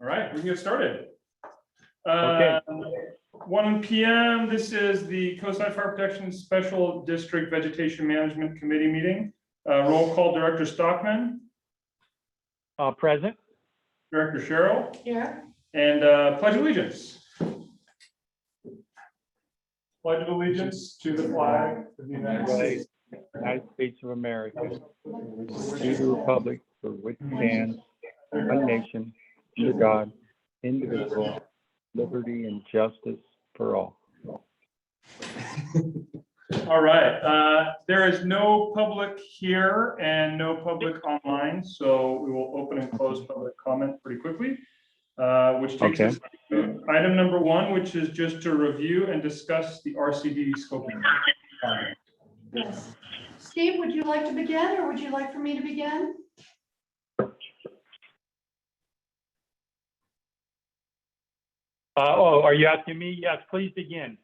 All right, we can get started. Okay. 1 p.m. This is the Coastside Fire Protection Special District Vegetation Management Committee meeting. Roll call: Director Stockman, Present. Director Sherrill, Here. and Pledge of Allegiance. Pledge of allegiance to the flag of the United States. United States of America, to the republic for which it stands, one nation, under God, indivisible, liberty and justice for all. All right. There is no public here and no public online, so we will open and close public comment pretty quickly. Which takes us to item number 1, which is just to review and discuss the RCD scoping. Yes. Steve, would you like to begin, or would you like for me to begin? Are you asking me? Yes, please begin.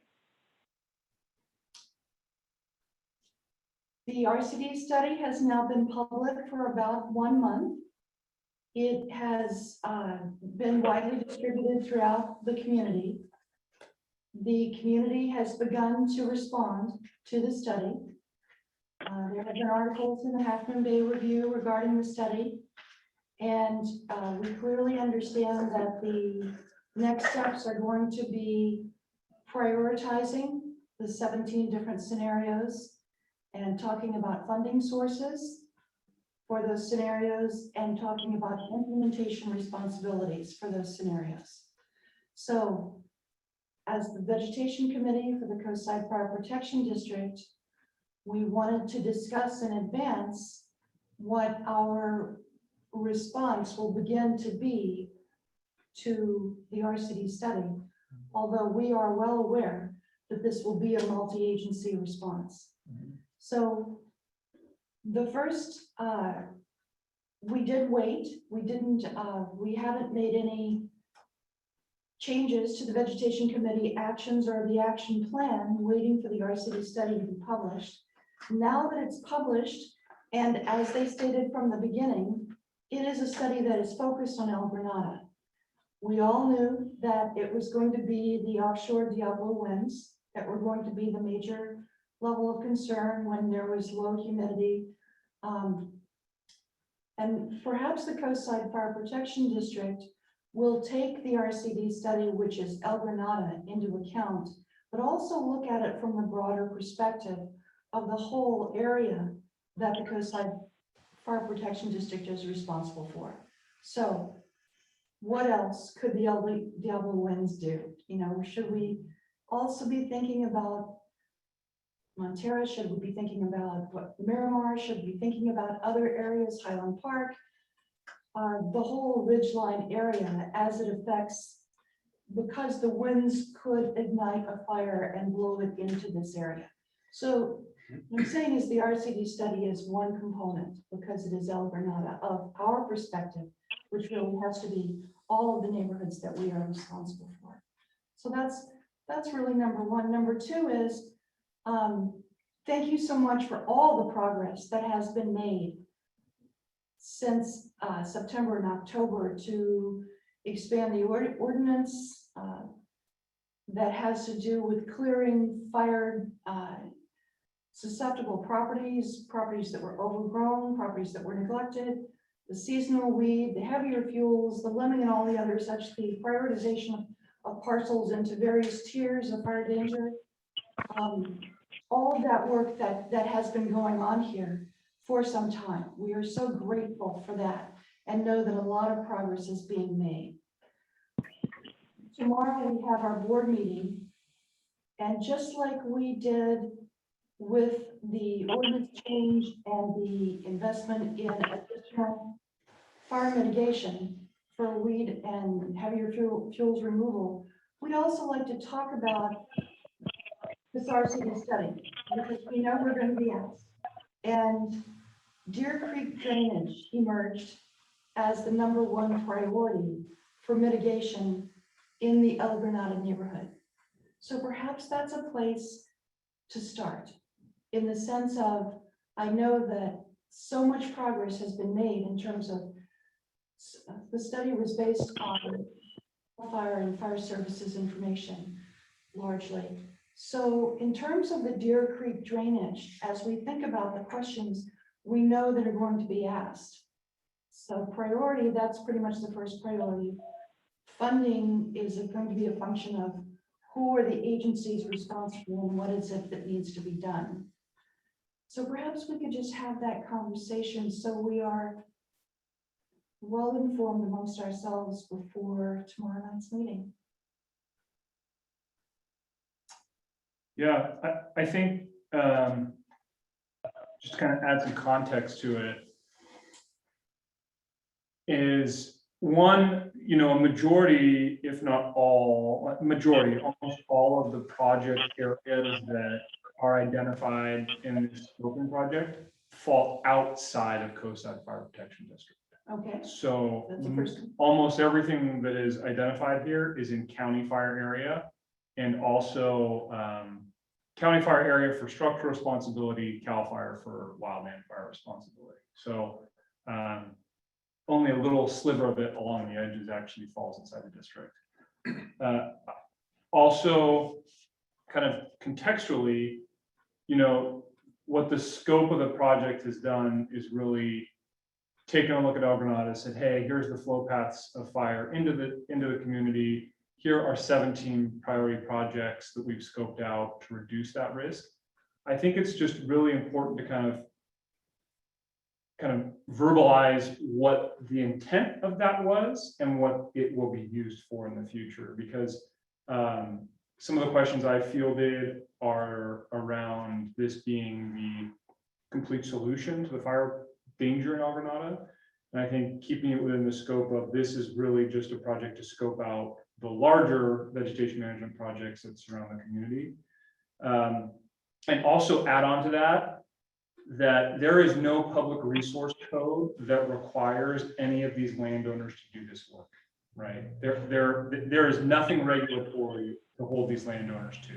The RCD study has now been public for about 1 month. It has been widely distributed throughout the community. The community has begun to respond to the study. There have been articles in the Half Moon Bay Review regarding the study. And we clearly understand that the next steps are going to be prioritizing the 17 different scenarios and talking about funding sources for those scenarios and talking about implementation responsibilities for those scenarios. So as the Vegetation Committee for the Coastside Fire Protection District, we wanted to discuss in advance what our response will begin to be to the RCD study, although we are well aware that this will be a multi-agency response. So the first, we did wait. We haven't made any changes to the Vegetation Committee actions or the action plan, waiting for the RCD study to be published. Now that it's published, and as they stated from the beginning, it is a study that is focused on El Granada. We all knew that it was going to be the offshore Diablo winds that were going to be the major level of concern when there was low humidity. And perhaps the Coastside Fire Protection District will take the RCD study, which is El Granada, into account, but also look at it from the broader perspective of the whole area that the Coastside Fire Protection District is responsible for. So what else could the Diablo winds do? You know, should we also be thinking about Montera? Should we be thinking about what Miramar? Should we be thinking about other areas, Highland Park, the whole ridgeline area as it affects, because the winds could ignite a fire and blow it into this area. So what I'm saying is the RCD study is one component, because it is El Granada of our perspective, which really has to be all of the neighborhoods that we are responsible for. So that's really number 1. Number 2 is, thank you so much for all the progress that has been made since September and October to expand the ordinance that has to do with clearing fire susceptible properties that were overgrown, properties that were neglected, the seasonal weed, the heavier fuels, the limbing, and all the others, such the prioritization of parcels into various tiers of fire danger. All of that work that has been going on here for some time. We are so grateful for that and know that a lot of progress is being made. Tomorrow we have our board meeting, and just like we did with the ordinance change and the investment in additional fire mitigation for weed and heavier fuels removal, we'd also like to talk about this RCD study, because we know we're going to be asked. And Deer Creek drainage emerged as the #1 priority for mitigation in the El Granada neighborhood. So perhaps that's a place to start, in the sense of, I know that so much progress has been made in terms of The study was based on fire and fire services information largely. So in terms of the Deer Creek drainage, as we think about the questions we know that are going to be asked. So priority, that's pretty much the first priority. Funding is going to be a function of who are the agencies responsible and what is it that needs to be done. So perhaps we could just have that conversation so we are well informed amongst ourselves before tomorrow night's meeting. Yeah, I think just kind of add some context to it is one, a majority, if not all, almost all of the project areas that are identified in this open project fall outside of Coastside Fire Protection District. Okay, So that's the first one. almost everything that is identified here is in county fire area and also county fire area for structural responsibility, CAL FIRE for wildland fire responsibility. So only a little sliver of it along the edges actually falls inside the district. Also, kind of contextually, what the scope of the project has done is really taken a look at El Granada, said, hey, here's the flow paths of fire into the community. Here are 17 priority projects that we've scoped out to reduce that risk. I think it's just really important to kind of verbalize what the intent of that was and what it will be used for in the future, because some of the questions I fielded are around this being the complete solution to the fire danger in El Granada. And I think keeping it within the scope of this is really just a project to scope out the larger vegetation management projects that surround the community. And also add on to that there is no public resource code that requires any of these landowners to do this work, right? There is nothing regulatory to hold these landowners to.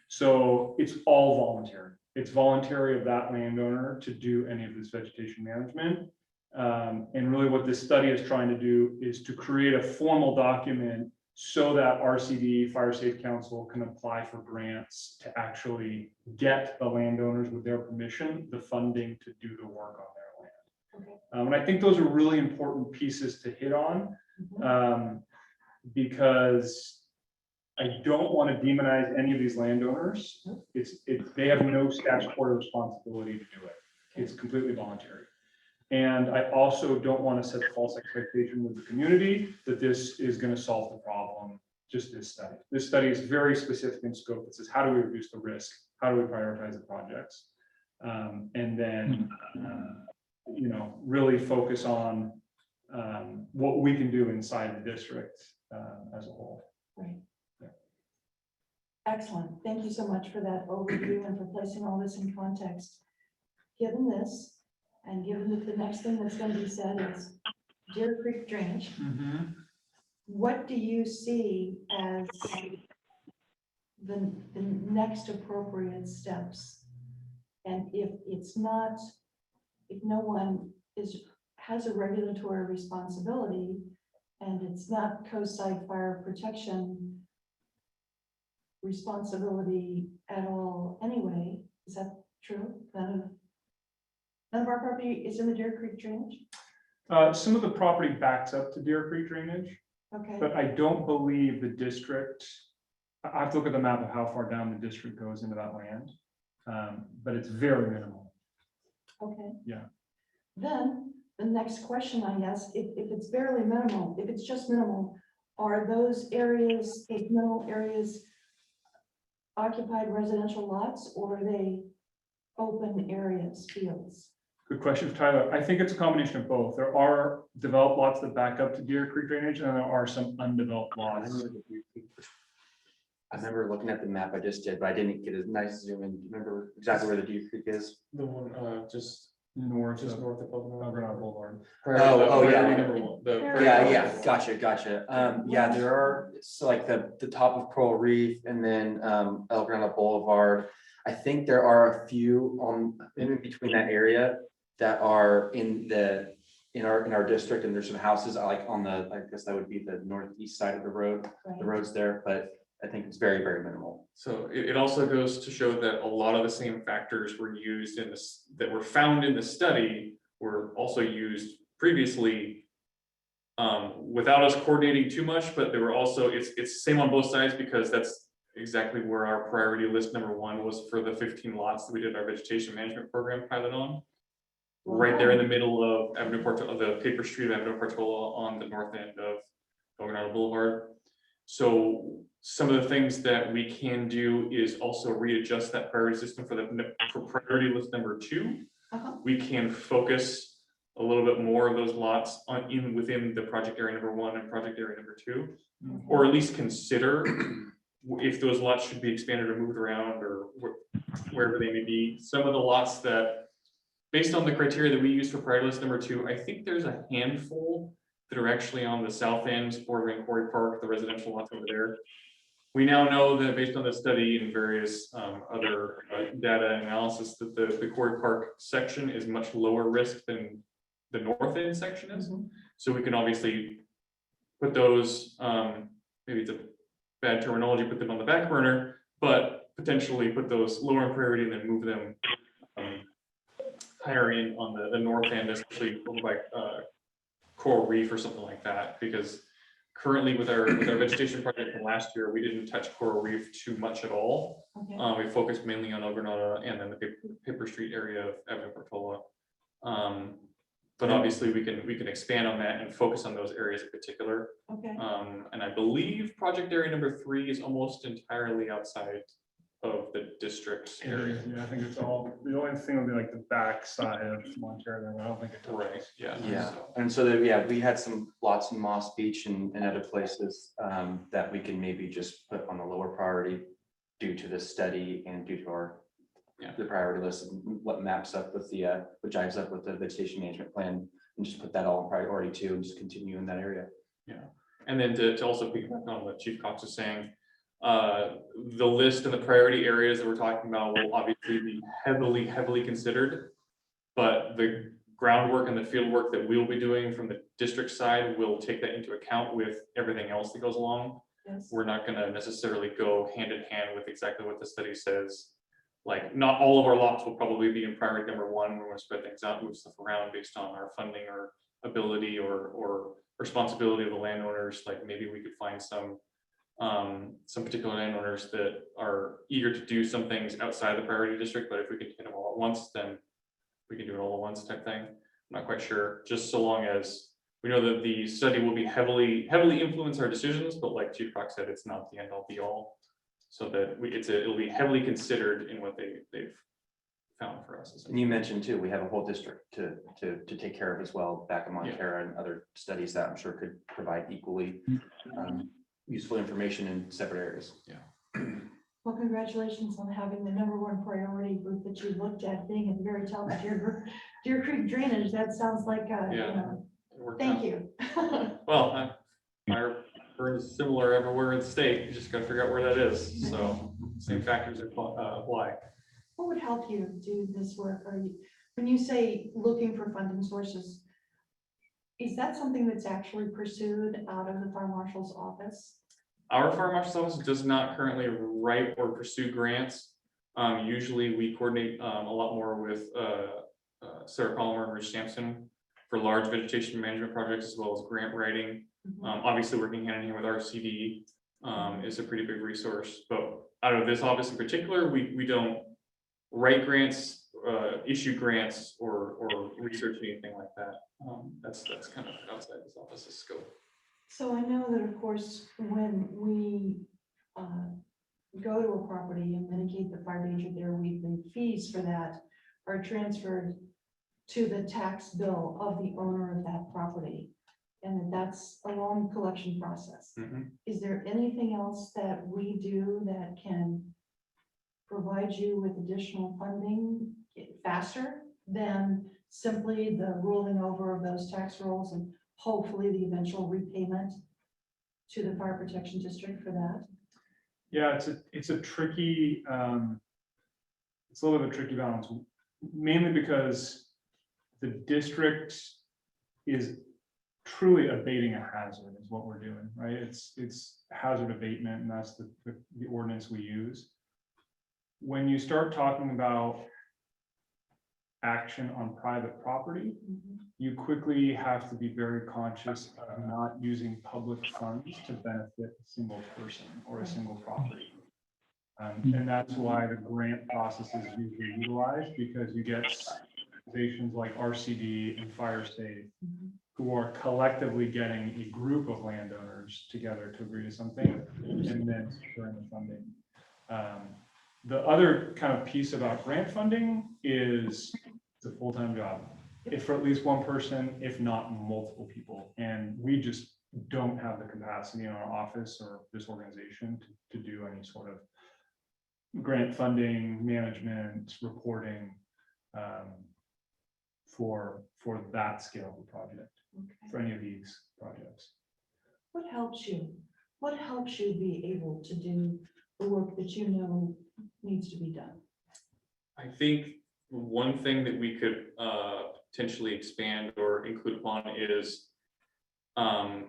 So it's all voluntary. It's voluntary of that landowner to do any of this vegetation management. And really what this study is trying to do is to create a formal document so that RCD, Fire Safe Council, can apply for grants to actually get the landowners with their permission, the funding to do the work on their land. Okay. And I think those are really important pieces to hit on because I don't want to demonize any of these landowners. They have no statutory responsibility to do it. It's completely voluntary. And I also don't want to set false expectation with the community that this is going to solve the problem, just this study. This study is very specific in scope. It says, how do we reduce the risk? How do we prioritize the projects? And then, really focus on what we can do inside the district as a whole. Right. Excellent. Thank you so much for that overview and for placing all this in context. Given this, and given that the next thing that's going to be said is Deer Creek drainage, what do you see as the next appropriate steps? And if no one has a regulatory responsibility and it's not Coastside Fire Protection responsibility at all anyway, is that true? None of our property is in the Deer Creek drainage? Some of the property backs up to Deer Creek drainage, Okay, but I don't believe the district, I have to look at the map of how far down the district goes into that land, but it's very minimal. okay. Yeah. Then the next question, I guess, if it's barely minimal, if it's just minimal, are those areas, minimal areas, occupied residential lots, or are they open areas, fields? Good question, Tyler. I think it's a combination of both. There are developed lots that back up to Deer Creek drainage, and there are some undeveloped lots. I remember looking at the map I just did, but I didn't get a nice zoom in. Remember exactly where the Deer Creek is? The one just North north of of Pocono. Granada Boulevard. Oh, yeah. Priority number one, the priority Yeah, number yeah, one. gotcha. Yeah, there are, so like the top of Coral Reef and then El Granada Boulevard. I think there are a few in between that area that are in the in our district, and there's some houses like on the, I guess that would be the northeast side of the road, the Right. roads there, but I think it's very, very minimal. So it also goes to show that a lot of the same factors were used in this, that were found in the study were also used previously. Without us coordinating too much, but there were also, it's same on both sides, because that's exactly where our priority list number 1 was for the 15 lots that we did our vegetation management program pilot on. Right there in the middle of Avenue Portola, the paper street of Avenue Portola on the north end of Granada Boulevard. So some of the things that we can do is also readjust that priority system for priority list number 2. Uh-huh. We can focus a little bit more of those lots within the project area number 1 and project area number 2, or at least consider if those lots should be expanded or moved around, or wherever they may be. Some of the lots that, based on the criteria that we use for priority list number 2, I think there's a handful that are actually on the south end bordering Quarry Park, the residential lots over there. We now know that based on the study and various other data and analysis, that the Quarry Park section is much lower risk than the north end section is. So we can obviously put those, maybe it's a bad terminology, put them on the back burner, but potentially put those lower in priority and then move them higher in on the north end, especially over by Coral Reef or something like that, because currently with our vegetation project from last year, we didn't touch Coral Reef too much at all. Okay. We focused mainly on El Granada and then the paper street area of Avenue Portola. But obviously we can expand on that and focus on those areas in particular. Okay. And I believe project area number 3 is almost entirely outside of the district's area. Yeah, I think it's all, the only thing would be like the back side of Montero, I don't think it Right, touches. yeah. Yeah, so- and so we had some lots in Moss Beach and other places that we can maybe just put on the lower priority due to this study and due to our the priority list and what maps up with the what jives up with the vegetation management plan, and just put that all in priority 2 and just continue in that area. Yeah, and then to also piggyback on what Chief Cox is saying, the list and the priority areas that we're talking about will obviously be heavily considered, but the groundwork and the field work that we'll be doing from the district side will take that into account with everything else that goes along. Yes. We're not going to necessarily go hand in hand with exactly what the study says. Like, not all of our lots will probably be in priority number 1. We're going to spread things out, move stuff around based on our funding or ability or responsibility of the landowners. Like, maybe we could find some particular landowners that are eager to do some things outside the priority district, but if we can hit them all at once, then we can do it all at once type thing. I'm not quite sure, just so long as we know that the study will be heavily influence our decisions, but like Chief Cox said, it's not the end all be all. So that it'll be heavily considered in what they've found for us. And you mentioned too, we have a whole district to take care of as well, back in Montero, and other studies that I'm sure could provide equally useful information in separate areas. Yeah. Well, congratulations on having the number 1 priority group that you looked at being at the very top of Deer Creek drainage. That sounds like, you know, It worked thank out. you. Well, our burn is similar everywhere in the state. You just got to figure out where that is. So same factors apply. What would help you do this work? When you say looking for funding sources, is that something that's actually pursued out of the fire marshal's office? Our fire marshal's office does not currently write or pursue grants. Usually we coordinate a lot more with Sarah Palmer and Rich Sampson for large vegetation management projects, as well as grant writing. Obviously working hand in hand with RCD is a pretty big resource, but out of this office in particular, we don't write grants, issue grants, or research anything like that. That's kind of outside this office's scope. So I know that, of course, when we go to a property and mitigate the fire danger there, the fees for that are transferred to the tax bill of the owner of that property. And that's a long collection process. Is there anything else that we do that can provide you with additional funding faster than simply the rolling over of those tax rolls and hopefully the eventual repayment to the fire protection district for that? Yeah, it's a tricky, it's a little bit of a tricky balance, mainly because the district is truly abating a hazard is what we're doing, right? It's hazard abatement, and that's the ordinance we use. When you start talking about action on private property, you quickly have to be very conscious of not using public funds to benefit a single person or a single property. And that's why the grant process is usually utilized, because you get organizations like RCD and Fire Safe who are collectively getting a group of landowners together to agree to something and then securing the funding. The other kind of piece about grant funding is it's a full-time job. If for at least one person, if not multiple people. And we just don't have the capacity in our office or this organization to do any sort of grant funding, management, reporting for that scale of a project, for any of these projects. What helps you? What helps you be able to do the work that you know needs to be done? I think one thing that we could potentially expand or include upon is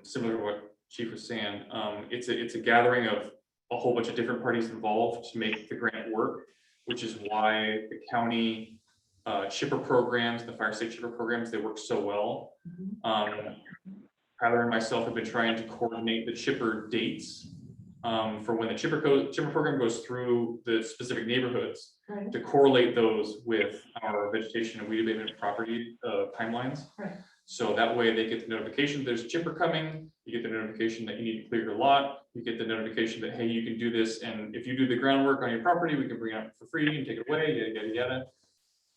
similar to what Chief was saying. It's a gathering of a whole bunch of different parties involved to make the grant work, which is why the county chipper programs, the fire state chipper programs, they work so well. Tyler and myself have been trying to coordinate the chipper dates for when the chipper program goes through the specific neighborhoods, Right. to correlate those with our vegetation and weed abatement property timelines. Right. So that way they get the notification there's a chipper coming, you get the notification that you need to clear your lot, you get the notification that, hey, you can do this, and if you do the groundwork on your property, we can bring it up for free and take it away, yada, yada, yada.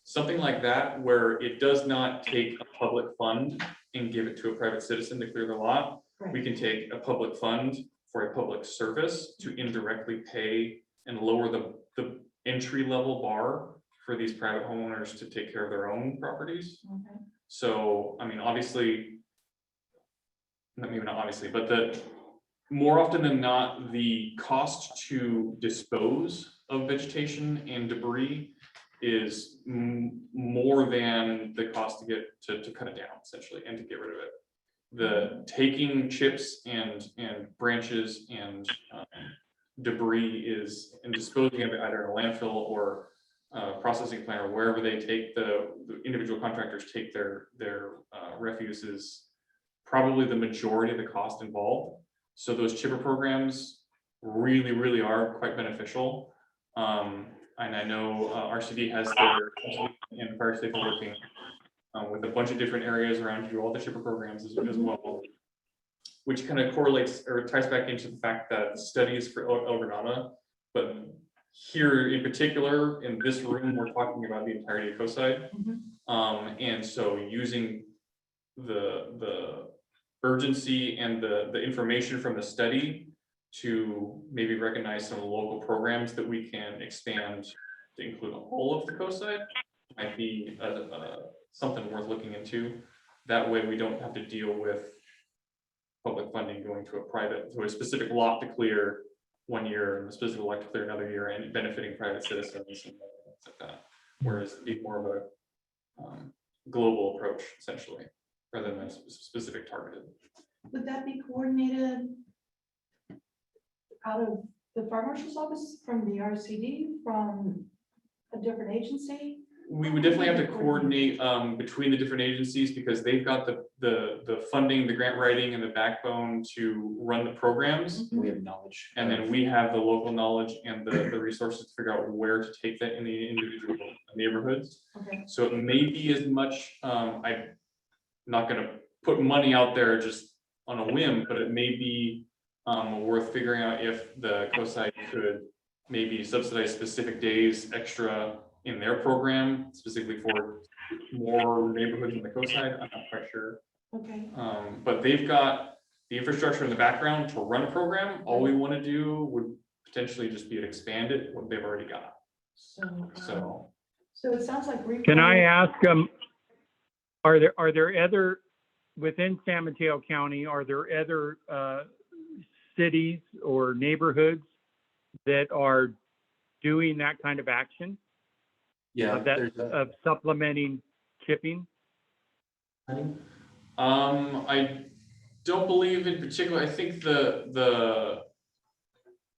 Something like that, where it does not take a public fund and give it to a private citizen to clear the lot. Right. We can take a public fund for a public service to indirectly pay and lower the entry level bar for these private homeowners to take care of their own properties. Okay. So, I mean, obviously, maybe not obviously, but the more often than not, the cost to dispose of vegetation and debris is more than the cost to get to cut it down, essentially, and to get rid of it. The taking chips and branches and debris and disposing of it either in a landfill or processing plant or wherever they take the individual contractors take their refuse is probably the majority of the cost involved. So those chipper programs really are quite beneficial. And I know RCD has their, and Fire Safe are working with a bunch of different areas around to do all the chipper programs as well, which kind of correlates or ties back into the fact that studies for El Granada, but here in particular, in this room, we're talking about the entirety of Coastside. And so using the urgency and the information from the study to maybe recognize some local programs that we can expand to include all of the Coastside might be something worth looking into. That way we don't have to deal with public funding going to a specific lot to clear 1 year and a specific lot to clear another year and benefiting private citizens and things like that. Whereas it'd be more of a global approach essentially, rather than specific targeted. Would that be coordinated out of the fire marshal's office, from the RCD, from a different agency? We would definitely have to coordinate between the different agencies because they've got the funding, the grant writing, and the backbone to run the programs. We have knowledge. And then we have the local knowledge and the resources to figure out where to take that in the individual neighborhoods. Okay. So it may be as much, I'm not gonna put money out there just on a whim, but it may be worth figuring out if the Coastside could maybe subsidize specific days extra in their program, specifically for more neighborhoods in the Coastside. I'm not quite sure. Okay. But they've got the infrastructure in the background to run a program. All we want to do would potentially just be to expand it, what they've already got. So it sounds like. Can I ask, are there other, within San Mateo County, are there other cities or neighborhoods that are doing that kind of action? Yeah, Of supplementing chipping? I don't believe in particular, I think the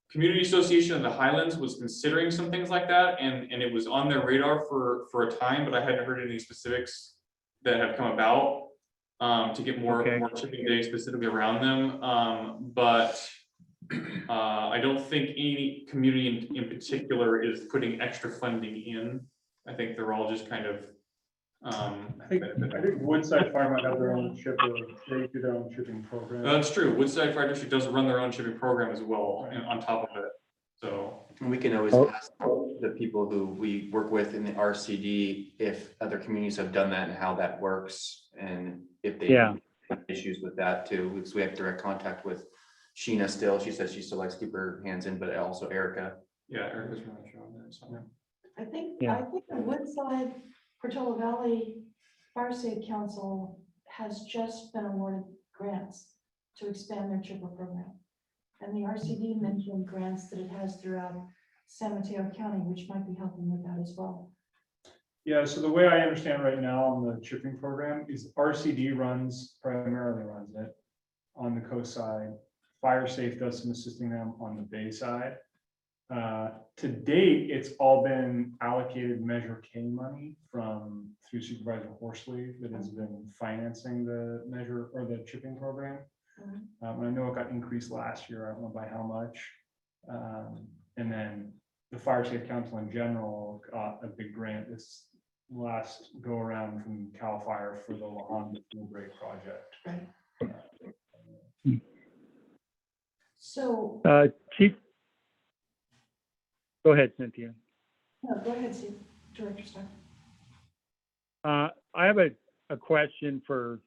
Community Association of the Highlands was considering some things like that, and it was on their radar for a time, but I hadn't heard any specifics that have come about to get more chipping days specifically around them. But I don't think any community in particular is putting extra funding in. I think they're all just kind of I think Woodside Fire might have their own chipper, they do their own shipping program. That's true. Woodside Fire District does run their own shipping program as well, and on top of it. So And we can always ask the people who we work with in the RCD if other communities have done that and how that works, and if they have issues with that too, because we have direct contact with Sheena still. She says she still likes to keep her hands in, but also Erica. yeah, Erica's really showing that. So. I think Yeah. the Woodside Portola Valley Fire Safe Council has just been awarded grants to expand their chipper program. And the RCD mentioned grants that it has throughout San Mateo County, which might be helping with that as well. Yeah, so the way I understand right now on the chipping program is RCD primarily runs it on the coast side. Fire Safe does some assisting them on the bay side. To date, it's all been allocated Measure K money through Supervisor Horsley that has been financing the measure or the chipping program. I know it got increased last year. I don't know by how much. And then the Fire Safe Council in general got a big grant this last go around from CAL FIRE for the La Honda Fuel Break project. So, Chief, go ahead, Cynthia. no, go ahead, Steve, Director Stark. I have a question for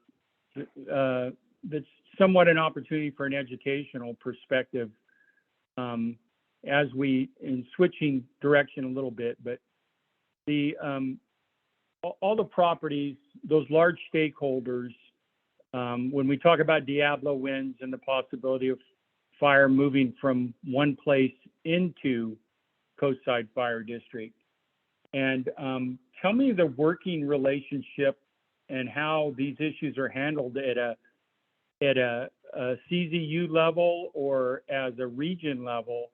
that's somewhat an opportunity for an educational perspective. As in switching direction a little bit, but all the properties, those large stakeholders, when we talk about Diablo winds and the possibility of fire moving from one place into Coastside Fire District, and tell me the working relationship and how these issues are handled at a CZU level or as a region level,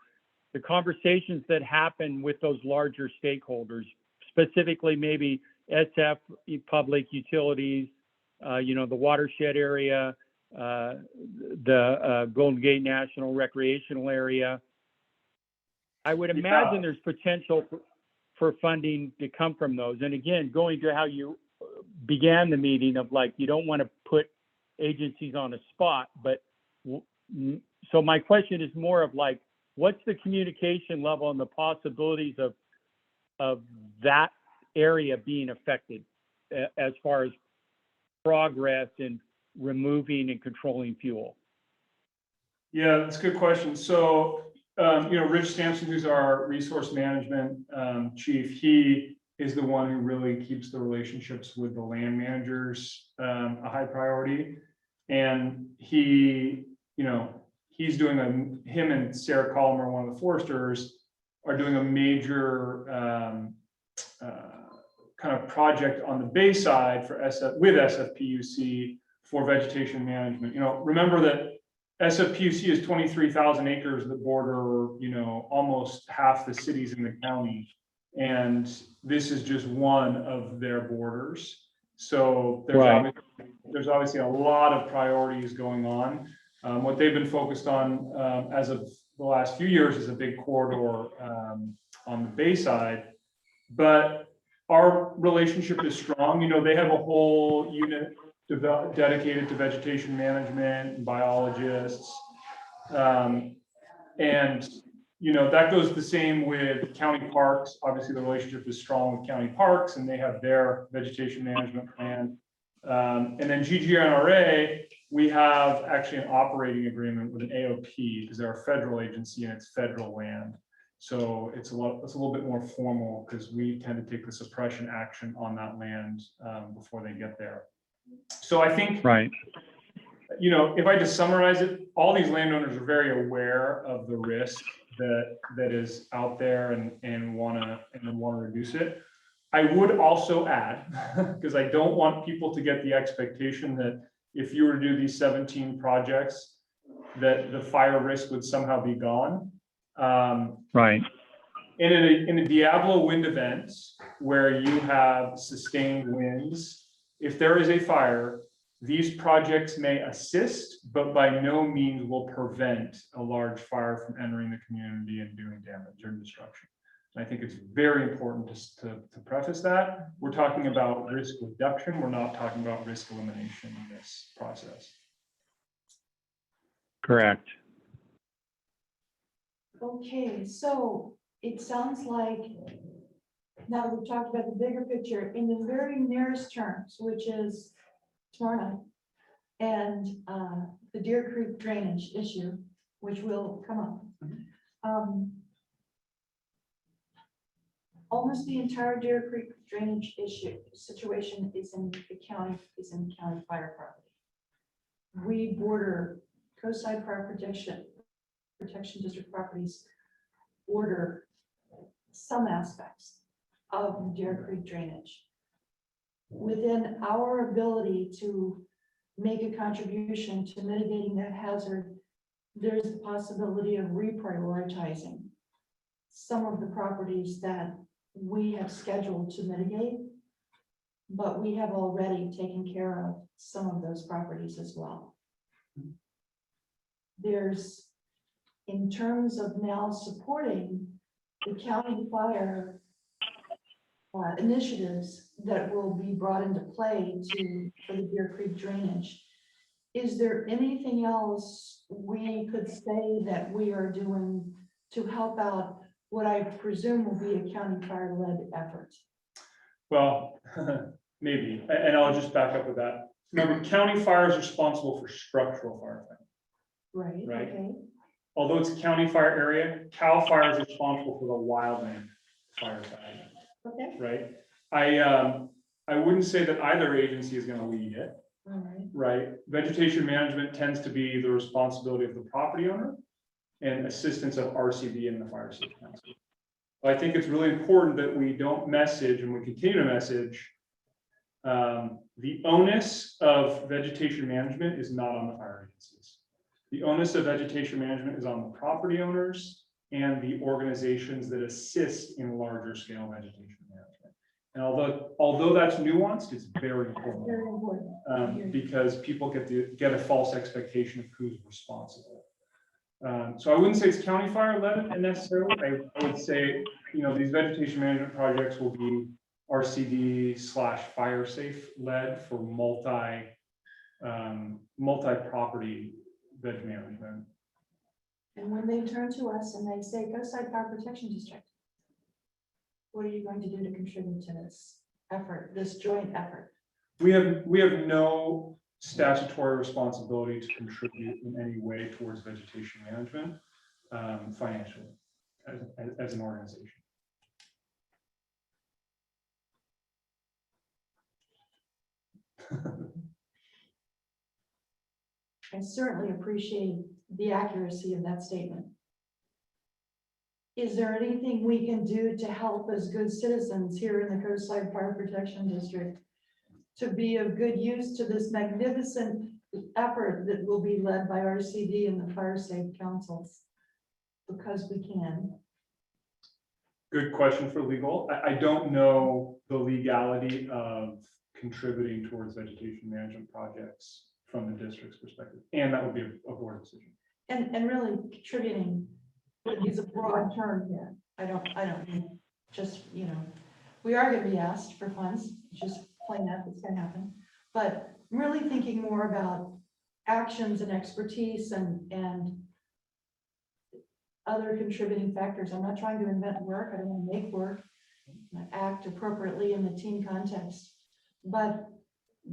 the conversations that happen with those larger stakeholders, specifically maybe SF, public utilities, the watershed area, the Golden Gate National Recreational Area. I would imagine there's potential for funding to come from those. And again, going to how you began the meeting of like, you don't want to put agencies on a spot, but so my question is more of like, what's the communication level and the possibilities of that area being affected as far as progress in removing and controlling fuel? Yeah, that's a good question. So, Rich Sampson, who's our resource management chief, he is the one who really keeps the relationships with the land managers a high priority. And he's doing him and Sarah Collimer, one of the foresters, are doing a major kind of project on the bay side for with SFPUC for vegetation management. Remember that SFPUC is 23,000 acres that border, almost half the cities in the county. And this is just one of their borders. So there's obviously a lot of priorities going on. What they've been focused on as of the last few years is a big corridor on the bay side. But our relationship is strong. They have a whole unit dedicated to vegetation management and biologists. That goes the same with county parks. Obviously, the relationship is strong with county parks, and they have their vegetation management plan. And then GGNRA, we have actually an operating agreement with an AOP because they're a federal agency and it's federal land. So it's a little bit more formal because we tend to take the suppression action on that land before they get there. So I think, right. If I just summarize it, all these landowners are very aware of the risk that is out there and want to reduce it. I would also add, because I don't want people to get the expectation that, if you were to do these 17 projects, that the fire risk would somehow be gone. Right. In a Diablo wind event where you have sustained winds, if there is a fire, these projects may assist, but by no means will prevent a large fire from entering the community and doing damage or destruction. And I think it's very important to preface that. We're talking about risk reduction. We're not talking about risk elimination in this process. Correct. Okay, so it sounds like now that we've talked about the bigger picture in the very nearest terms, which is tomorrow night, and the Deer Creek drainage issue, which will come up. Almost the entire Deer Creek drainage issue situation is in the county fire property. We border coastside fire protection district properties border some aspects of Deer Creek drainage. Within our ability to make a contribution to mitigating that hazard, there's the possibility of reprioritizing some of the properties that we have scheduled to mitigate, but we have already taken care of some of those properties as well. There's, in terms of now supporting the county fire initiatives that will be brought into play for the Deer Creek drainage, is there anything else we could say that we are doing to help out what I presume will be a county fire-led effort? Well, maybe, and I'll just back up with that. Remember, county fire is responsible for structural firefighting. Right. Right. Okay. Although it's a county fire area, CAL FIRE is responsible for the wildland firefighting, Okay. right? I wouldn't say that either agency is gonna lead it, All right. right? Vegetation management tends to be the responsibility of the property owner and assistance of RCB and the Fire Safety Council. But I think it's really important that we don't message, and we continue to message, the onus of vegetation management is not on the fire agencies. The onus of vegetation management is on the property owners and the organizations that assist in larger scale vegetation management. And although that's nuanced, it's very important. Very important. Because people get a false expectation of who's responsible. So I wouldn't say it's county fire led necessarily. I would say, these vegetation management projects will be RCD/fire safe led for multi-property veg management. And when they turn to us and they say, Coastside Fire Protection District, what are you going to do to contribute to this effort, this joint effort? We have no statutory responsibility to contribute in any way towards vegetation management financially as an organization. I certainly appreciate the accuracy of that statement. Is there anything we can do to help as good citizens here in the Coastside Fire Protection District to be of good use to this magnificent effort that will be led by RCD and the Fire Safe Councils? Because we can. Good question for legal. I don't know the legality of contributing towards vegetation management projects from the district's perspective, and that would be a board decision. And really contributing is a broad term here. I don't mean just, we are going to be asked for funds, just plain that it's going to happen. But I'm really thinking more about actions and expertise and other contributing factors. I'm not trying to invent work. I don't want to make work. I act appropriately in the team context. But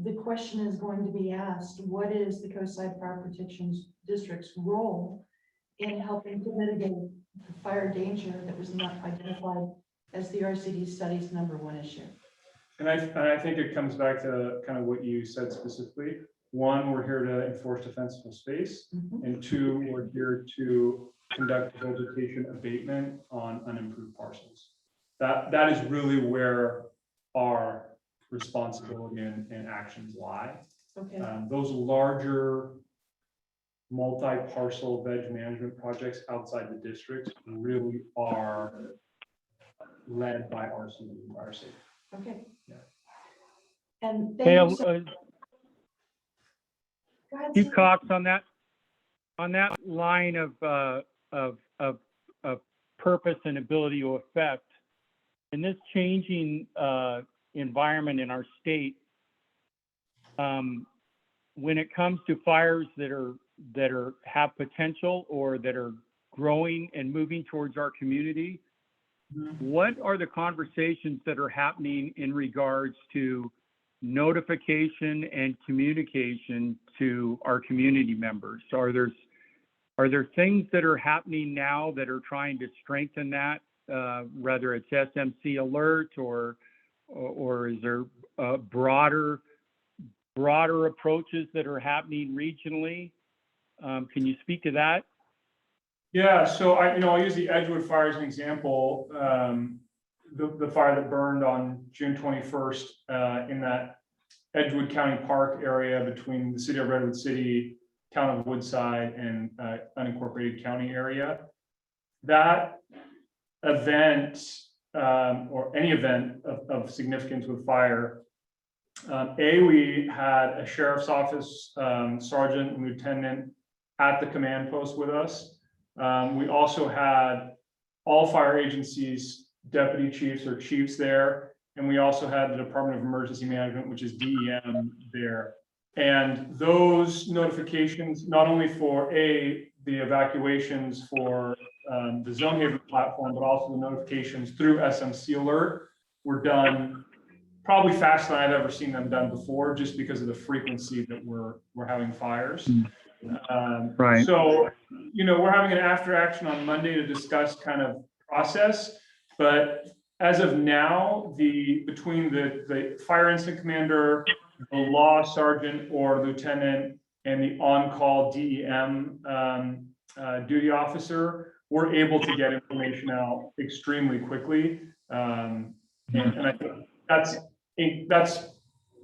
the question is going to be asked, what is the Coastside Fire Protection District's role in helping to mitigate the fire danger that was not identified as the RCD study's #1 issue? And I think it comes back to kind of what you said specifically. One, we're here to enforce defensible space. And two, we're here to conduct vegetation abatement on unimproved parcels. That is really where our responsibility and actions lie. Okay, Those larger multi-parcel veg management projects outside the districts really are led by RC. okay. Yeah. And Hey, thank you so. Go ahead, Steve Steve. Cox, on that line of purpose and ability to affect, in this changing environment in our state, when it comes to fires that have potential or that are growing and moving towards our community, what are the conversations that are happening in regards to notification and communication to our community members? Are there things that are happening now that are trying to strengthen that, whether it's SMC alert or is there broader approaches that are happening regionally? Can you speak to that? Yeah, so I'll use the Edgewood fire as an example. The fire that burned on June 21st in that Edgewood County Park area between the city of Redwood City, town of Woodside, and unincorporated county area. That event, or any event of significance with fire, we had a sheriff's office sergeant and lieutenant at the command post with us. We also had all fire agencies, deputy chiefs or chiefs there. And we also had the Department of Emergency Management, which is DEM, there. And those notifications, not only for the evacuations for the Zone Haven platform, but also the notifications through SMC Alert, were done probably faster than I've ever seen them done before, just because of the frequency that we're having fires. Right. So, we're having an after action on Monday to discuss kind of process, but as of now, between the fire incident commander, the law sergeant or lieutenant, and the on-call DEM duty officer, we're able to get information out extremely quickly. And I think that's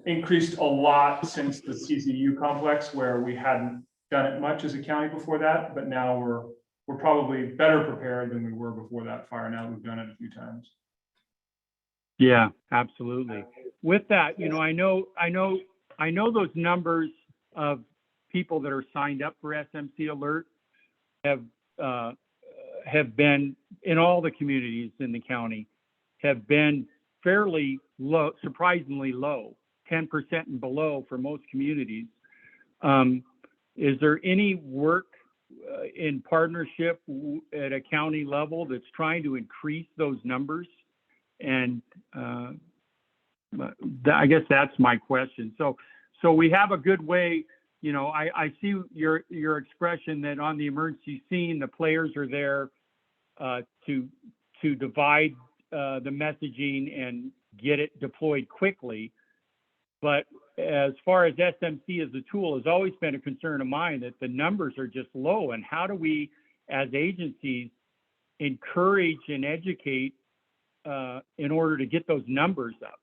increased a lot since the CCU complex, where we hadn't done it much as a county before that, but now we're probably better prepared than we were before that fire. Now we've done it a few times. Yeah, absolutely. With that, I know those numbers of people that are signed up for SMC Alert have been in all the communities in the county, have been fairly low, surprisingly low, 10% and below for most communities. Is there any work in partnership at a county level that's trying to increase those numbers? And I guess that's my question. So we have a good way, I see your expression that on the emergency scene, the players are there to divide the messaging and get it deployed quickly. But as far as SMC as a tool, has always been a concern of mine that the numbers are just low. And how do we, as agencies, encourage and educate in order to get those numbers up?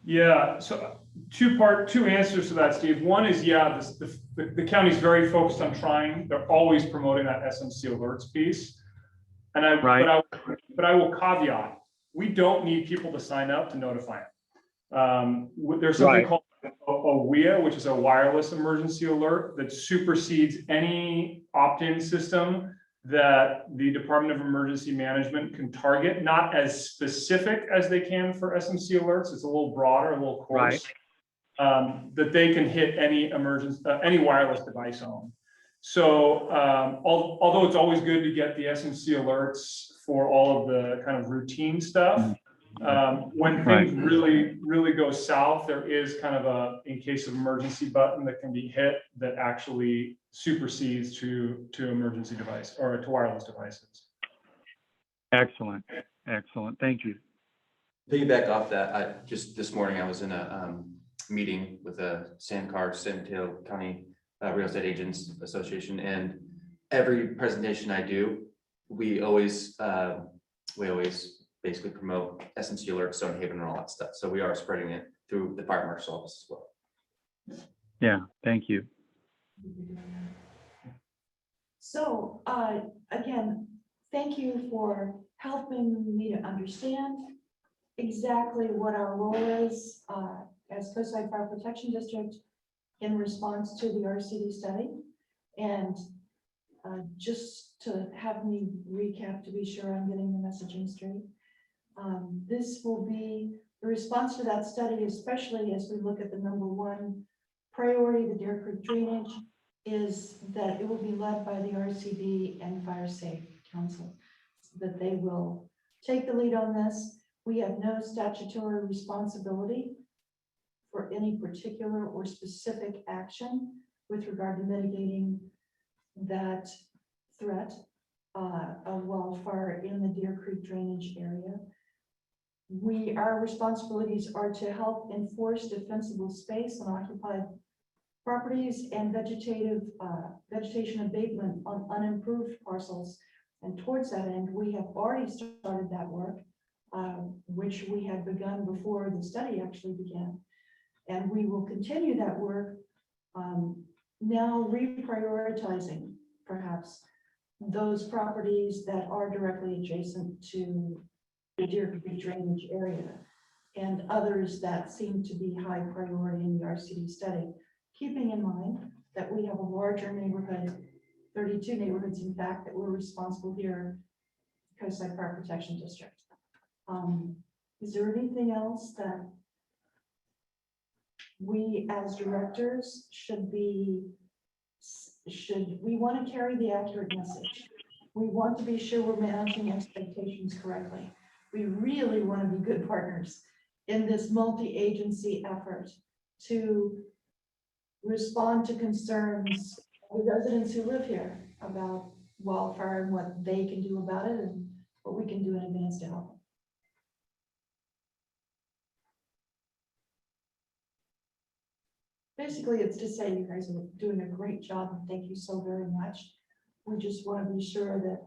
Yeah, so two answers to that, Steve. One is, the county's very focused on trying. They're always promoting that SMC alerts piece. And but I will caveat, we don't need people to sign up to notify them. There's something called a WIA, which is a wireless emergency alert, that supersedes any opt-in system that the Department of Emergency Management can target, not as specific as they can for SMC alerts. It's a little broader, a little coarse, that they can hit any any wireless device on. So although it's always good to get the SMC alerts for all of the kind of routine stuff, when things really go south, there is kind of a in case of emergency button that can be hit that actually supersedes to emergency device or to wireless devices. Excellent. Thank you. Piggyback off that, just this morning I was in a meeting with the San Mateo County Real Estate Agents Association, and every presentation I do, we always basically promote SMC alerts, Zone Haven, and all that stuff. So we are spreading it through the fire marshal's office as well. Yeah, thank you. So, again, thank you for helping me to understand exactly what our role is as Coastside Fire Protection District in response to the RCD study. And just to have me recap to be sure I'm getting the messaging straight. This will be the response to that study, especially as we look at the number one priority, the Deer Creek drainage, is that it will be led by the RCD and Fire Safe Council, that they will take the lead on this. We have no statutory responsibility for any particular or specific action with regard to mitigating that threat of wildfire in the Deer Creek drainage area. Our responsibilities are to help enforce defensible space on occupied properties and vegetation abatement on unimproved parcels. And towards that end, we have already started that work, which we had begun before the study actually began. And we will continue that work, now reprioritizing perhaps those properties that are directly adjacent to the Deer Creek drainage area and others that seem to be high priority in the RCD study, keeping in mind that we have a larger neighborhood, 32 neighborhoods in fact, that we're responsible here, Coastside Fire Protection District. Is there anything else that we as directors we want to carry the accurate message? We want to be sure we're managing expectations correctly. We really want to be good partners in this multi-agency effort to respond to concerns of the residents who live here about wildfire and what they can do about it and what we can do in advance to help them. Basically, it's to say you guys are doing a great job and thank you so very much. We just want to be sure that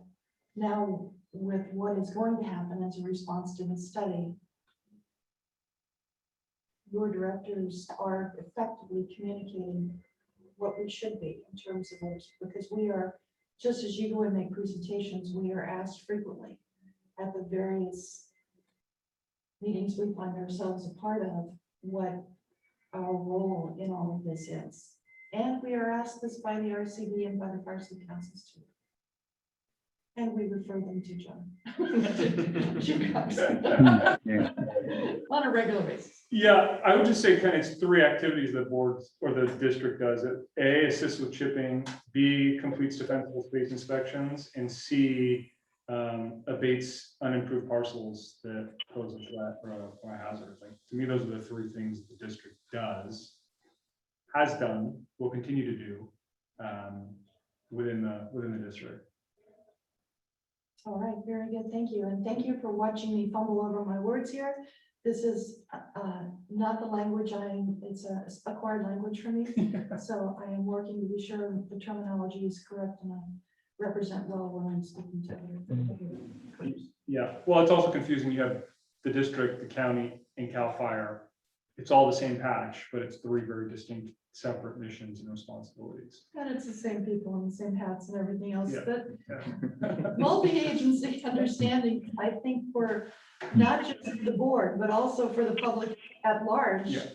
now with what is going to happen as a response to the study, your directors are effectively communicating what we should be in terms of those, because we are, just as you go and make presentations, we are asked frequently at the various meetings we find ourselves a part of what our role in all of this is. And we are asked this by the RCB and by the Fire Safe Councils too. And we refer them to John. She comes. Yeah. On a regular basis. Yeah, I would just say kind of it's three activities that boards or the district does it. A, assists with chipping, B, completes defensible space inspections, and C, abates unimproved parcels that pose a threat or a hazard. Like, to me, those are the three things that the district does, has done, will continue to do within the district. All right, very good, thank you. And thank you for watching me fumble over my words here. This is not the language it's a acquired language for me. So I am working to be sure the terminology is correct and I represent well when I'm speaking to you. Yeah, well, it's also confusing. You have the district, the county, and CAL FIRE. It's all the same patch, but it's three very distinct, separate missions and responsibilities. And it's the same people and the same hats and everything else, Yeah. but Yeah. multi-agency understanding, I think, for not just the board, but also for the public at large. Yeah.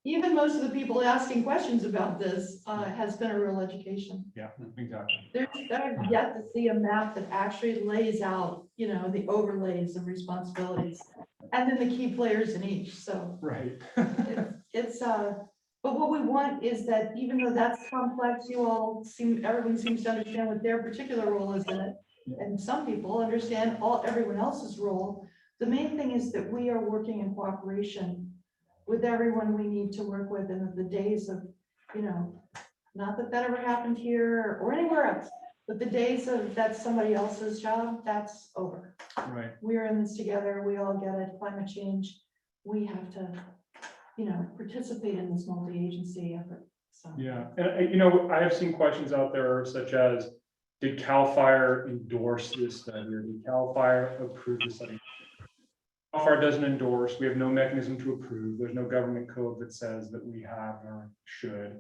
Even most of the people asking questions about this has been a real education. Yeah, exactly. I've yet to see a map that actually lays out, the overlays of responsibilities and then the key players in each. So Right. but what we want is that even though that's complex, everyone seems to understand what their particular role is in it. And some people understand everyone else's role. The main thing is that we are working in cooperation with everyone we need to work with, and that the days of, not that ever happened here or anywhere else, but the days of that's somebody else's job, that's over. Right. We're in this together. We all get it. Climate change. We have to, participate in this multi-agency effort. So. Yeah, and I have seen questions out there such as, did CAL FIRE endorse this study, or did CAL FIRE approve the study? CalFire doesn't endorse, we have no mechanism to approve, there's no government code that says that we have or should.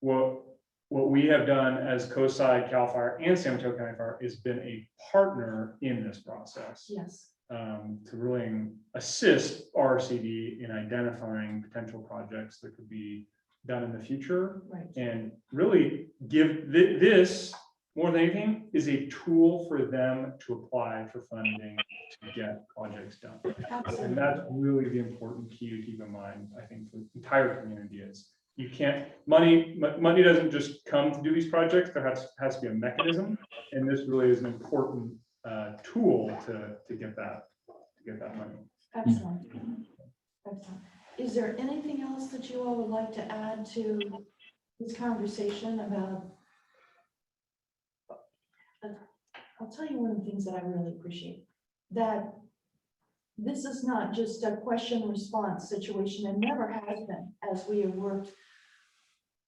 What we have done as COSI, CalFire, and San Mateo County Fire is been a partner in this process. Yes, To really assist RCD in identifying potential projects that could be done in the future, right. and really give this, more than anything, is a tool for them to apply for funding to get projects done. And Absolutely. that's really the important key to keep in mind, I think, for the entire community is you can't, money doesn't just come to do these projects, there has to be a mechanism, and this really is an important tool to get that money. Excellent. Excellent. Is there anything else that you all would like to add to this conversation about? I'll tell you one of the things that I really appreciate, that this is not just a question response situation, and never has been, as we have worked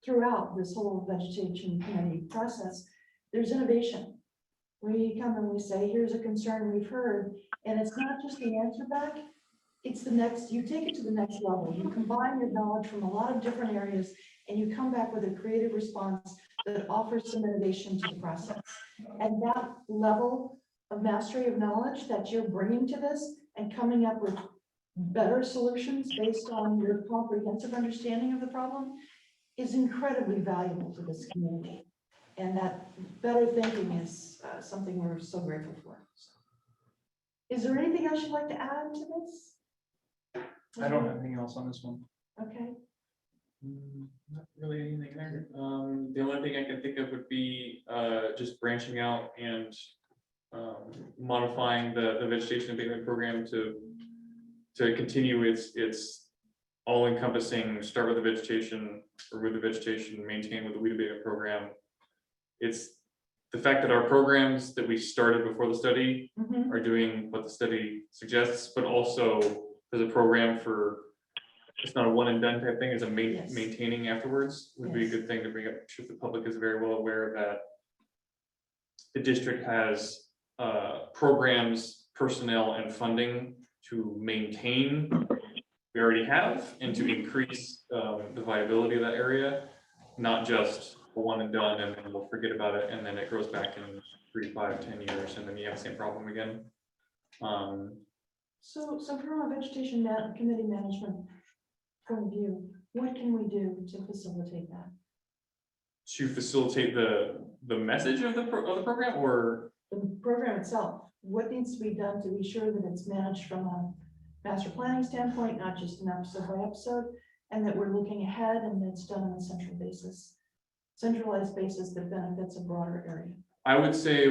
throughout this whole vegetation committee process. There's innovation. We come and we say, here's a concern we've heard, and it's not just the answer back, it's the next, you take it to the next level. You combine your knowledge from a lot of different areas, and you come back with a creative response that offers some innovation to the process. And that level of mastery of knowledge that you're bringing to this and coming up with better solutions based on your comprehensive understanding of the problem is incredibly valuable to this community. And that better thinking is something we're so grateful for. Is there anything else you'd like to add to this? I don't have anything else on this one. Okay, Not really anything there. The only thing I can think of would be just branching out and modifying the vegetation abatement program to continue its all-encompassing start with the vegetation, remove the vegetation, maintain with the weed abatement program. It's the fact that our programs that we started before the study mhm, are doing what the study suggests, but also there's a program for, it's not a one and done type thing, it's a Yes. maintaining afterwards would be a Yes. good thing to bring up. I'm sure the public is very well aware that the district has programs, personnel, and funding to maintain we already have and to increase the viability of that area, not just a one and done and then we'll forget about it and then it grows back in 3, 5, 10 years and then you have the same problem again. So from a vegetation committee management point of view, what can we do to facilitate that? To facilitate the message of the program, or The program itself, what needs to be done to be sure that it's managed from a master planning standpoint, not just an episode by episode, and that we're looking ahead and it's done on a centralized basis that benefits a broader area. I would say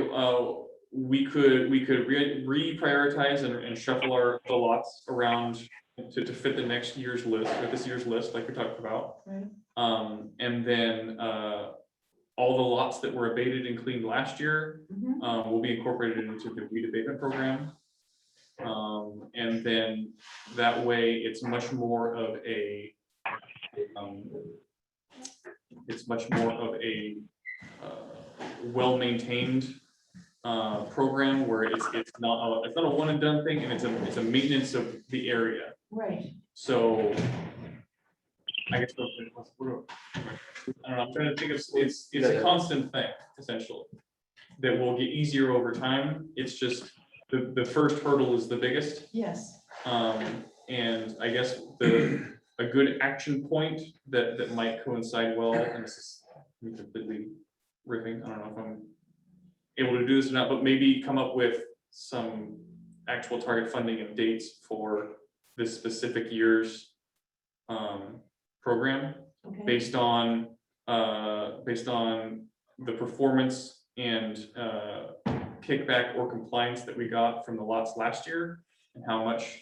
we could reprioritize and shuffle the lots around to fit the next year's list or this year's list, like we talked about. Right. And then all the lots that were abated and cleaned last year Mhm. will be incorporated into the weed abatement program. And then that way it's much more of a well-maintained program where it's not a one and done thing, and it's a maintenance of the area. Right. So I guess I don't know, I'm trying to think of it's a constant thing essentially that will get easier over time. It's just the first hurdle is the biggest. Yes. And I guess a good action point that might coincide well, and this is me completely riffing, I don't know if I'm able to do this or not, but maybe come up with some actual target funding and dates for this specific year's program Okay. based on the performance and kickback or compliance that we got from the lots last year and how much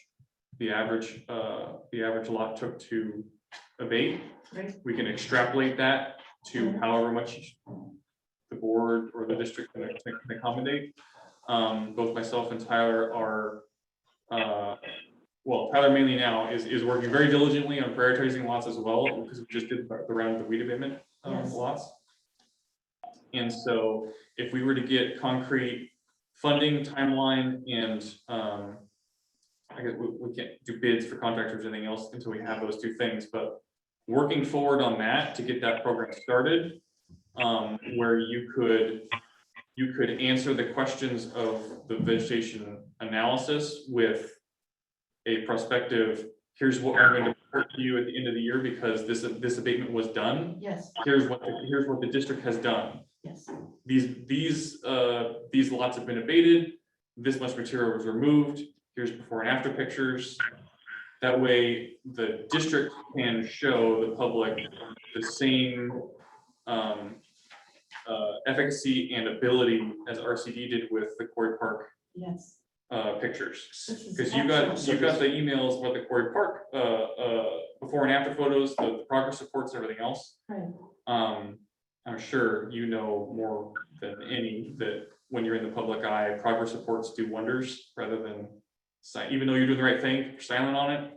the average lot took to abate. Right. We can extrapolate that to however much the board or the district can accommodate. Both myself and Tyler are, well, Tyler mainly now is working very diligently on prioritizing lots as well, because we just did the round of the weed abatement Yes. lots. And so if we were to get concrete funding timeline and I guess we can't do bids for contractors or anything else until we have those two things, but working forward on that to get that program started, where you could answer the questions of the vegetation analysis with a prospective, here's what I'm going to report to you at the end of the year because this abatement was done. Yes, Here's what the district has done. yes, These lots have been abated. This much material was removed. Here's before and after pictures. That way, the district can show the public the same efficacy and ability as RCD did with the Quarry Park yes. pictures. This is Because you got excellent. the emails about the Quarry Park before and after photos, the progress reports, and everything else. Right, I'm sure you know more than any that when you're in the public eye, progress reports do wonders rather than even though you're doing the right thing, you're silent on it,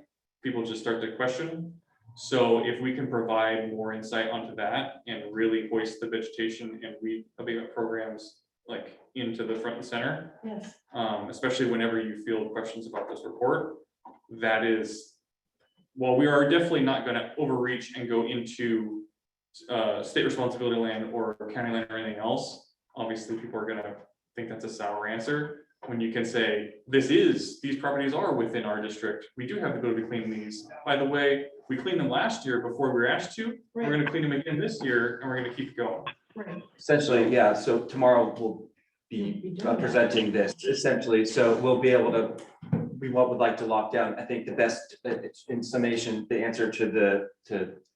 people just start to question. So if we can provide more insight onto that and really hoist the vegetation and weed abatement programs like into the front and center, yes, especially whenever you field questions about this report, that is, while we are definitely not going to overreach and go into state responsibility land or county land or anything else, obviously people are going to think that's a sour answer. When you can say, these properties are within our district, we do have the ability to clean these. By the way, we cleaned them last year before we were asked to. We're right, going to clean them again this year and we're going to keep going. right. Essentially, yeah, so tomorrow we'll be presenting this essentially, so we'll be able to, we would like to lock down, I think the best, in summation, the answer to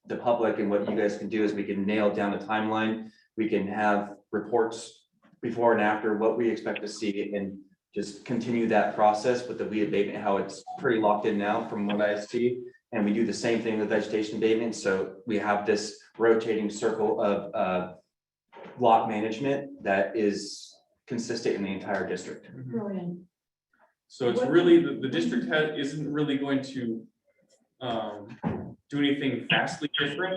the public and what you guys can do is we can nail down the timeline. We can have reports before and after what we expect to see and just continue that process with the weed abatement, how it's pretty locked in now from what I see. And we do the same thing with vegetation abatement. So we have this rotating circle of lot management that is consistent in the entire district. Brilliant. So it's really, the district isn't really going to do anything vastly different,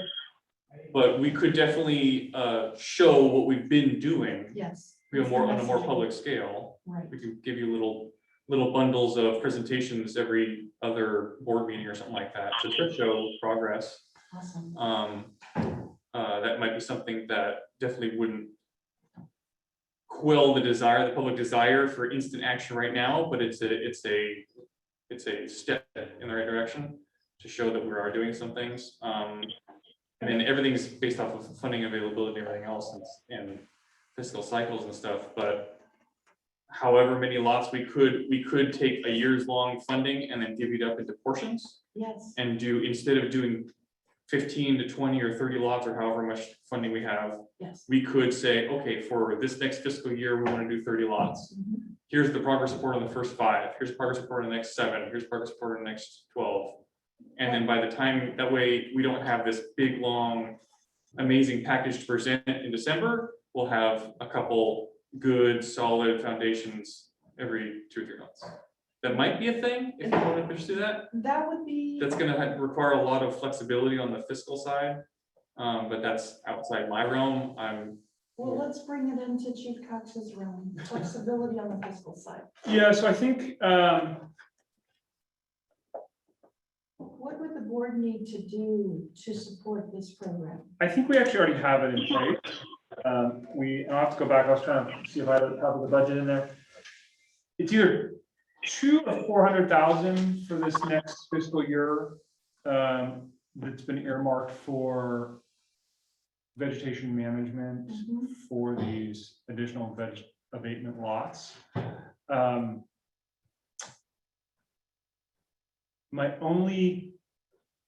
but we could definitely show what we've been doing, Yes. on a more public scale. Right, We can give you little bundles of presentations every other board meeting or something like that to show progress. awesome. That might be something that definitely wouldn't quell the public desire for instant action right now, but it's a step in the right direction to show that we are doing some things. And then everything's based off of funding availability and everything else and fiscal cycles and stuff, but however many lots we could take a year's long funding and then divvy it up into portions Yes, and instead of doing 15 to 20 or 30 lots or however much funding we have, yes. we could say, okay, for this next fiscal year, we want to do 30 lots. Mhm. Here's the progress report on the first 5. Here's progress report on the next 7. Here's progress report on the next 12. And then by the time, that way, we don't have this big, long, amazing package to present in December. We'll have a couple good, solid foundations every 2 or 3 months. That might be a thing if you want to pursue that. That would be, That's going to require a lot of flexibility on the fiscal side, but that's outside my realm. well, let's bring it into Chief Cox's realm, flexibility on the fiscal side. Yeah, so I think, What would the board need to do to support this program? I think we actually already have it in place. I'll have to go back, I was trying to see if I had the budget in there. It's either 200 or 400,000 for this next fiscal year. That's been earmarked for vegetation management Mhm. for these additional abatement lots.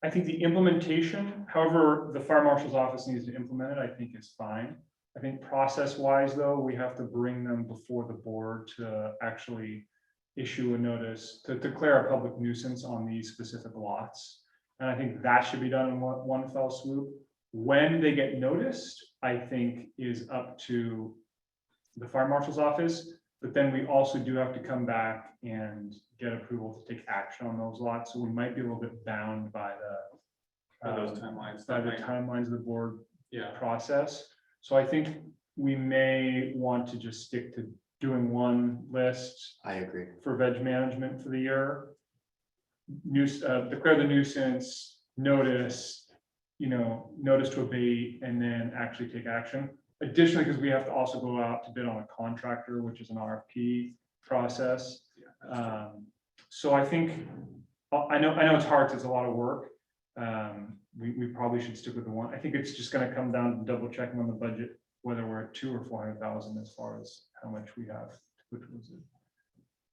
I think the implementation, however, the fire marshal's office needs to implement it, I think is fine. I think process-wise, though, we have to bring them before the board to actually issue a notice to declare a public nuisance on these specific lots. And I think that should be done in one fell swoop. When they get noticed, I think is up to the fire marshal's office. But then we also do have to come back and get approval to take action on those lots. So we might be a little bit bound by those timelines. by the timelines of the board Yeah. process. So I think we may want to just stick to doing one list I agree. for veg management for the year. declare the nuisance, notice, notice to abate, and then actually take action. Additionally, because we have to also go out to bid on a contractor, which is an RFP process. So I think, I know it's hard, 'cause it's a lot of work. We probably should stick with the one. I think it's just gonna come down to double checking on the budget, whether we're at 200 or 400,000 as far as how much we have to put towards it.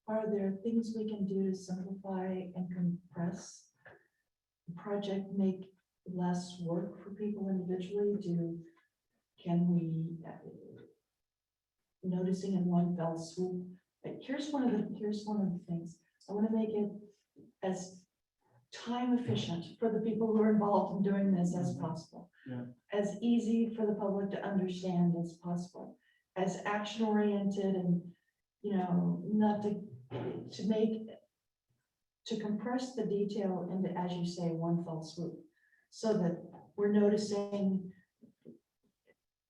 Are there things we can do to simplify and compress the project, make less work for people individually? Can we, noticing in one fell swoop? Here's one of the things. I want to make it as time efficient for the people who are involved in doing this as possible. Yeah. As easy for the public to understand as possible, as action oriented and, not to compress the detail into, as you say, one fell swoop, so that we're noticing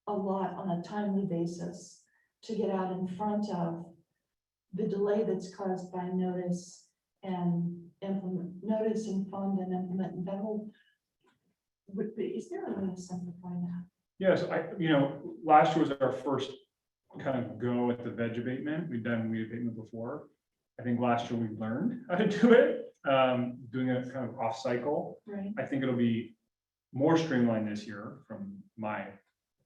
a lot on a timely basis to get out in front of the delay that's caused by notice and notice and fund and implement, and that whole would be, is there a way to simplify that? Yes, last year was our first kind of go at the veg abatement. We've done weed abatement before. I think last year we learned how to do it, doing it kind of off cycle. Right. I think it'll be more streamlined this year from my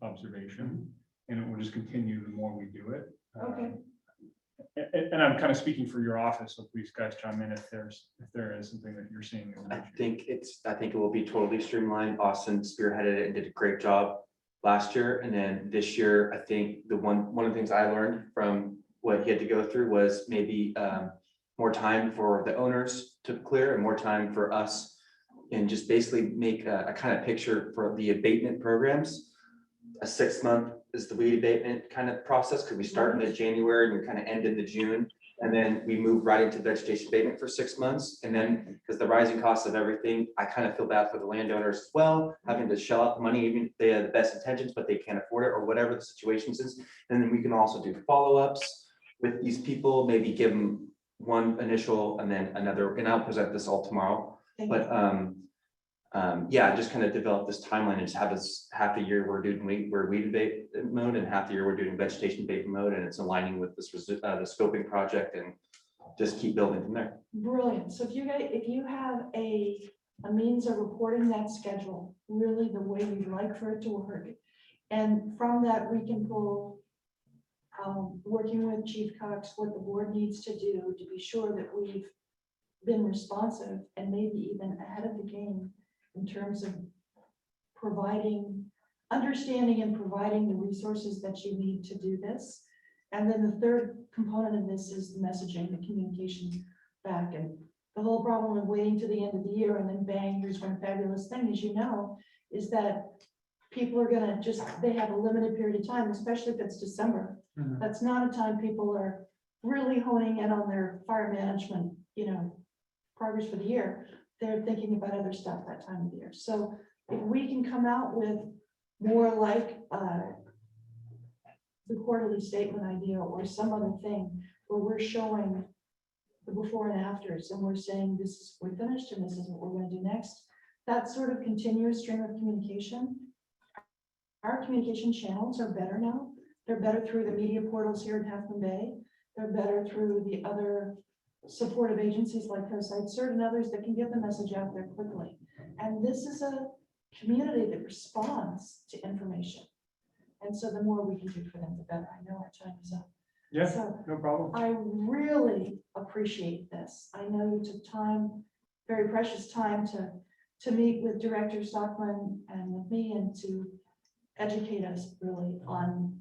observation, and it will just continue the more we do it. Okay. And I'm kind of speaking for your office, so please guys chime in if there is something that you're seeing. as an I issue. think it will be totally streamlined. Austin spearheaded it and did a great job last year. And then this year, I think one of the things I learned from what he had to go through was maybe more time for the owners to clear and more time for us, and just basically make a kind of picture for the abatement programs. A 6-month is the weed abatement kind of process, because we start in the January and we kind of end in the June. And then we move right into vegetation abatement for 6 months. And then, because the rising costs of everything, I kind of feel bad for the landowners as well, having to shell out the money, even if they have the best intentions, but they can't afford it, or whatever the situation is. And then we can also do follow-ups with these people, maybe give them one initial and then another, and I'll present this all tomorrow. Thank But yeah, just kind of develop this timeline and just have this half a year we're weed abate mode, and half the year we're doing vegetation abatement mode, and it's aligning with this the scoping project, and just keep building from there. Brilliant. So if you have a means of reporting that schedule, really the way we'd like for it to work, and from that we can pull, working with Chief Cox, what the board needs to do to be sure that we've been responsive and maybe even ahead of the game in terms of understanding and providing the resources that you need to do this. And then the third component of this is the messaging, the communication back. And the whole problem of waiting to the end of the year and then bang, here's one fabulous thing, as you know, is that people are gonna they have a limited period of time, especially if it's December. Mhm. That's not a time people are really honing in on their fire management, progress for the year. They're thinking about other stuff that time of year. So if we can come out with more like the quarterly statement idea or some other thing where we're showing the before and afters, and we're saying we're finished and this is what we're going to do next, that sort of continuous stream of communication. Our communication channels are better now. They're better through the media portals here in Half Moon Bay. They're better through the other supportive agencies like Coastside CERT and others that can get the message out there quickly. And this is a community that responds to information. And so the more we can do for them, the better. I know our time is up. Yeah, So no problem. I really appreciate this. I know you took time, very precious time to meet with Director Stockman and with me and to educate us really on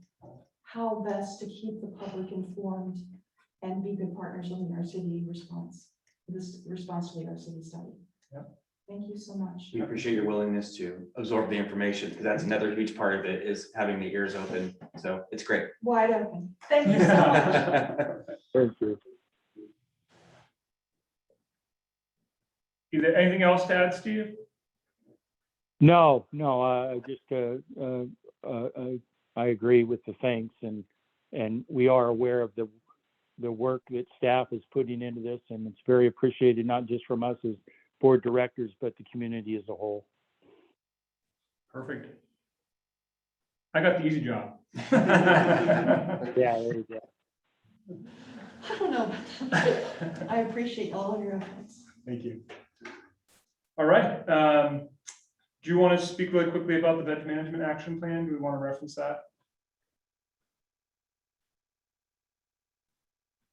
how best to keep the public informed and be good partners in the RCD response, this response to the RCD study. Yep. Thank you so much. We appreciate your willingness to absorb the information, because that's another huge part of it, is having the ears open. So it's great. Wide open. Thank you so much. Thank you. Is there anything else to add, Steve? No, I agree with the thanks, and we are aware of the work that staff is putting into this, and it's very appreciated, not just from us as board directors, but the community as a whole. Perfect. I got the easy job. Yeah, there you go. I don't know about that. I appreciate all of your efforts. Thank you. All right. Do you want to speak really quickly about the veg management action plan? Do we want to reference that?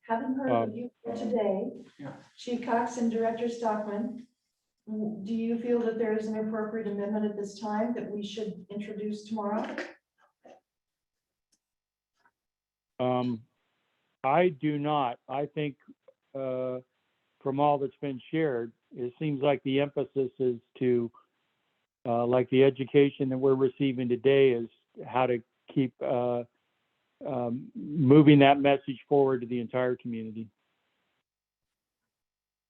Having heard what you heard today, Yeah. Chief Cox and Director Stockman, do you feel that there is an appropriate amendment at this time that we should introduce tomorrow? I do not. I think from all that's been shared, it seems like the emphasis is to, like the education that we're receiving today is how to keep moving that message forward to the entire community.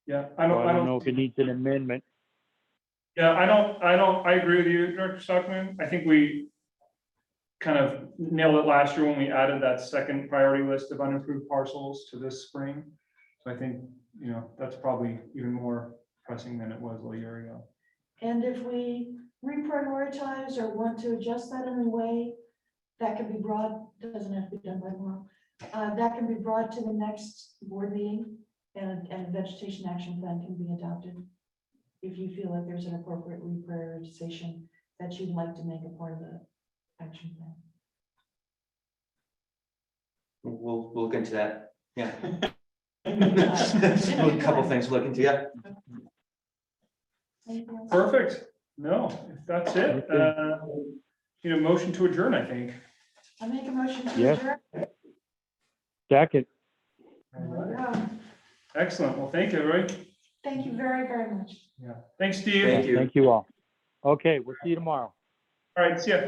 Yeah, So I don't know if it needs an amendment. Yeah, I agree with you, Director Stockman. I think we kind of nailed it last year when we added that second priority list of unimproved parcels to this spring. So I think, that's probably even more pressing than it was a year ago. And if we reprioritize or want to adjust that in a way, that can be brought, doesn't have to be done by tomorrow. That can be brought to the next board meeting and a vegetation action plan can be adopted. If you feel like there's an appropriate reprioritization that you'd like to make a part of the action plan. We'll look into that. Yeah. Anytime. A couple things to look into, yeah. Anything else? Perfect. No, if that's it, motion to adjourn, I think. I make a motion to Yes. adjourn. Second. All right. Yeah. Excellent. Well, thank you, everybody. Thank you very, very much. Yeah. Thanks, Steve. Thank you. Thank you all. Okay, we'll see you tomorrow. All right, see ya.